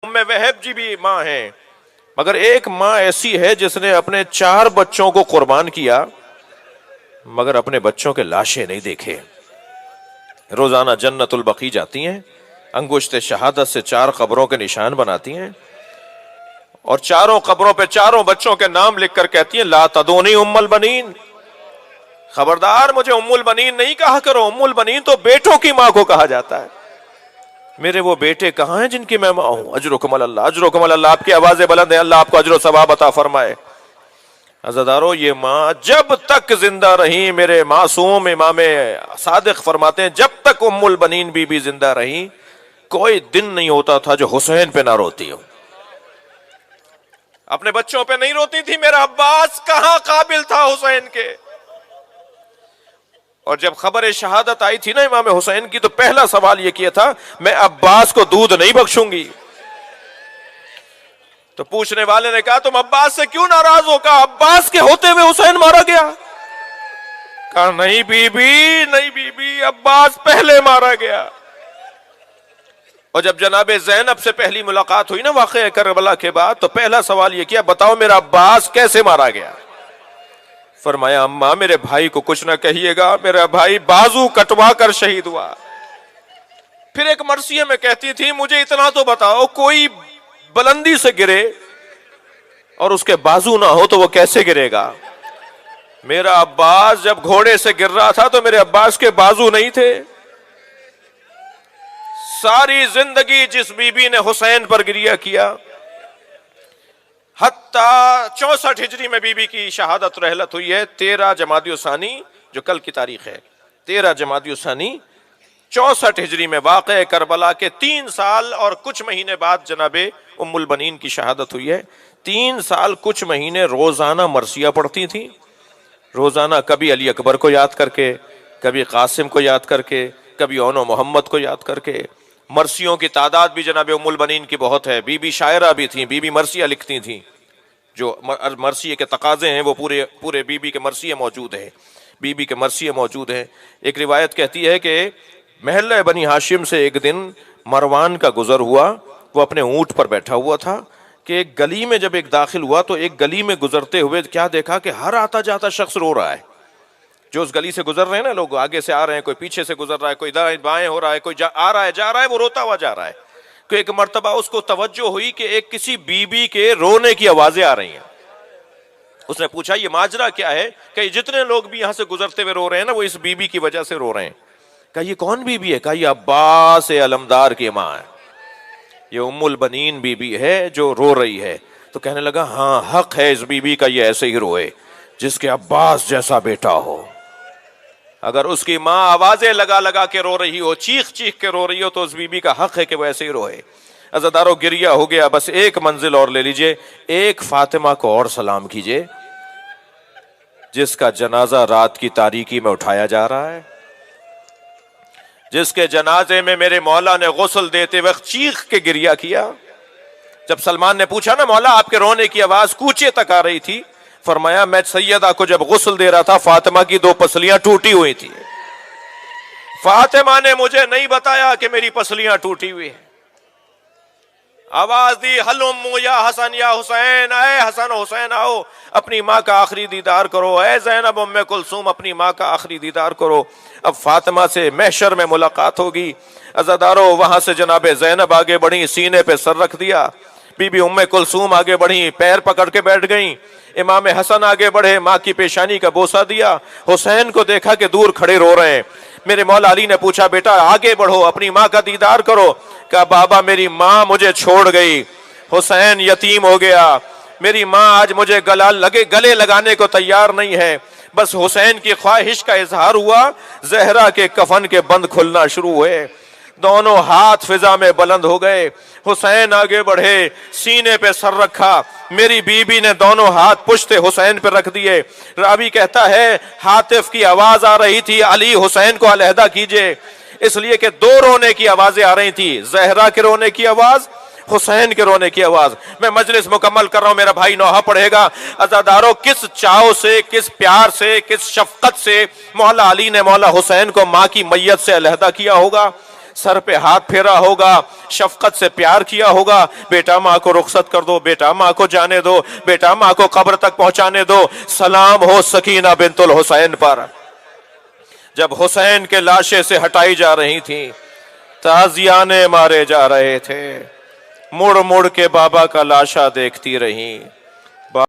ام وہب جی بھی ماں ہیں، مگر ایک ماں ایسی ہے جس نے اپنے 4 بچوں کو قربان کیا مگر اپنے بچوں کے لاشیں نہیں دیکھے۔ روزانہ جنت البقیع جاتی ہیں، انگشت شہادت سے 4 قبروں کے نشان بناتی ہیں اور 4 قبروں پہ 4 بچوں کے نام لکھ کر کہتی ہیں لا تدونی ام البنین، خبردار مجھے ام البنین نہیں کہا کرو، ام البنین تو بیٹوں کی ماں کو کہا جاتا ہے۔ میرے وہ بیٹے کہاں ہیں جن کی میں ماں ہوں؟ اجرکم اللہ، اجرکم اللہ، آپ کی آوازیں بلند ہیں، اللہ آپ کو اجر و ثواب عطا فرمائے۔ عزیزارو، یہ ماں جب تک زندہ رہی، میرے معصوم امام صادق فرماتے ہیں جب تک ام البنین بی بی زندہ رہی کوئی دن نہیں ہوتا تھا جو حسین پہ نہ روتی ہو۔ اپنے بچوں پہ نہیں روتی تھی، میرا عباس کہاں قابل تھا حسین کے۔ اور جب خبر شہادت آئی تھی نا امام حسین کی تو پہلا سوال یہ کیا تھا میں عباس کو دودھ نہیں بخشوں گی۔ تو پوچھنے والے نے کہا تم عباس سے کیوں ناراض ہو؟ کہا عباس کے ہوتے ہوئے حسین مارا گیا۔ کہا نہیں بی بی، نہیں بی بی، عباس پہلے مارا گیا۔ اور جب جناب زینب سے پہلی ملاقات ہوئی نا واقعہ کربلا کے بعد تو پہلا سوال یہ کیا بتاؤ میرا عباس کیسے مارا گیا؟ فرمایا اماں میرے بھائی کو کچھ نہ کہیے گا، میرا بھائی بازو کٹوا کر شہید ہوا۔ پھر ایک مرثیہ میں کہتی تھی مجھے اتنا تو بتاؤ کوئی بلندی سے گرے اور اس کے بازو نہ ہو تو وہ کیسے گرے گا؟ میرا عباس جب گھوڑے سے گر رہا تھا تو میرے عباس کے بازو نہیں تھے۔ ساری زندگی جس بی بی نے حسین پر گریہ کیا، حتیٰ 64 ہجری میں بی بی کی شہادت رحلت ہوئی ہے 13 جمادی الثانی جو کل کی تاریخ ہے، 13 جمادی الثانی 64 ہجری میں واقع کربلا کے 3 سال اور کچھ مہینے بعد جناب ام البنین کی شہادت ہوئی ہے۔ 3 سال کچھ مہینے روزانہ مرثیہ پڑھتی تھیں، روزانہ کبھی علی اکبر کو یاد کر کے، کبھی قاسم کو یاد کر کے، کبھی اون و محمد کو یاد کر کے۔ مرثیوں کی تعداد بھی جناب ام البنین کی بہت ہے، بی بی شاعرہ بھی تھیں، بی بی مرثیہ لکھتی تھیں، جو مرثیے کے تقاضے ہیں وہ پورے بی بی کے مرثیے موجود ہیں، بی بی کے مرثیے موجود ہیں۔ ایک روایت کہتی ہے کہ محلہ بنی ہاشم سے ایک دن مروان کا گزر ہوا، وہ اپنے اونٹ پر بیٹھا ہوا تھا کہ ایک گلی میں جب ایک داخل ہوا تو ایک گلی میں گزرتے ہوئے کیا دیکھا کہ ہر آتا جاتا شخص رو رہا ہے۔ جو اس گلی سے گزر رہے ہیں نا لوگ، آگے سے آ رہے ہیں، کوئی پیچھے سے گزر رہا ہے، کوئی دائیں بائیں ہو رہا ہے، کوئی آ رہا ہے جا رہا ہے، وہ روتا ہوا جا رہا ہے۔ کہ ایک مرتبہ اس کو توجہ ہوئی کہ ایک کسی بی بی کے رونے کی آوازیں آ رہی ہیں۔ اس نے پوچھا یہ ماجرا کیا ہے؟ کہ جتنے لوگ بھی یہاں سے گزرتے ہوئے رو رہے ہیں نا وہ اس بی بی کی وجہ سے رو رہے ہیں۔ کہا یہ کون بی بی ہے؟ کہا یہ عباس علمدار کی ماں ہے، یہ ام البنین بی بی ہے جو رو رہی ہے۔ تو کہنے لگا ہاں حق ہے اس بی بی کا یہ ایسے ہی روئے جس کے عباس جیسا بیٹا ہو۔ اگر اس کی ماں آوازیں لگا لگا کے رو رہی ہو، چیخ چیخ کے رو رہی ہو تو اس بی بی کا حق ہے کہ وہ ایسے ہی روئے۔ عزادارو گریہ ہو گیا، بس ایک منزل اور لے لیجئے، ایک فاطمہ کو اور سلام کیجئے جس کا جنازہ رات کی تاریکی میں اٹھایا جا رہا ہے، جس کے جنازے میں میرے مولا نے غسل دیتے وقت چیخ کے گریہ کیا۔ جب سلمان نے پوچھا نا مولا آپ کے رونے کی آواز کوچے تک آ رہی تھی، فرمایا میں سیدہ کو جب غسل دے رہا تھا فاطمہ کی 2 پسلیاں ٹوٹی ہوئی تھی، فاطمہ نے مجھے نہیں بتایا کہ میری پسلیاں ٹوٹی ہوئی ہیں۔ آواز دی ہلم یا حسن یا حسین، اے حسن و حسین آؤ اپنی ماں کا آخری دیدار کرو، اے زینب ام کلثوم اپنی ماں کا آخری دیدار کرو۔ اب فاطمہ سے محشر میں ملاقات ہوگی۔ عزادارو وہاں سے جناب زینب آگے بڑھی، سینے پہ سر رکھ دیا، بی بی ام کلثوم آگے بڑھی، پیر پکڑ کے بیٹھ گئیں، امام حسن آگے بڑھے، ماں کی پیشانی کا بوسہ دیا، حسین کو دیکھا کہ دور کھڑے رو رہے ہیں۔ میرے مولا علی نے پوچھا بیٹا آگے بڑھو اپنی ماں کا دیدار کرو۔ کہا بابا میری ماں مجھے چھوڑ گئی، حسین یتیم ہو گیا، میری ماں آج مجھے گلے لگانے کو تیار نہیں ہے۔ بس حسین کی خواہش کا اظہار ہوا، زہرا کے کفن کے بند کھلنا شروع ہوئے، دونوں ہاتھ فضا میں بلند ہو گئے، حسین آگے بڑھے، سینے پہ سر رکھا، میری بی بی نے دونوں ہاتھ پشت حسین پہ رکھ دیے۔ راوی کہتا ہے ہاتف کی آواز آ رہی تھی علی حسین کو علیحدہ کیجئے، اس لیے کہ 2 رونے کی آوازیں آ رہی تھی، زہرا کے رونے کی آواز، حسین کے رونے کی آواز۔ میں مجلس مکمل کر رہا ہوں، میرا بھائی نوحہ پڑھے گا۔ عزادارو کس چاؤ سے، کس پیار سے، کس شفقت سے مولا علی نے مولا حسین کو ماں کی میت سے علیحدہ کیا ہوگا۔ سر پہ ہاتھ پھیرا ہوگا، شفقت سے پیار کیا ہوگا، بیٹا ماں کو رخصت کر دو، بیٹا ماں کو جانے دو، بیٹا ماں کو قبر تک پہنچانے دو۔ سلام ہو سکینہ بنت الحسین پر۔ جب حسین کے لاشیں سے ہٹائی جا رہی تھیں، تازیانے مارے جا رہے تھے، مڑ مڑ کے بابا کا لاشا دیکھتی رہیں۔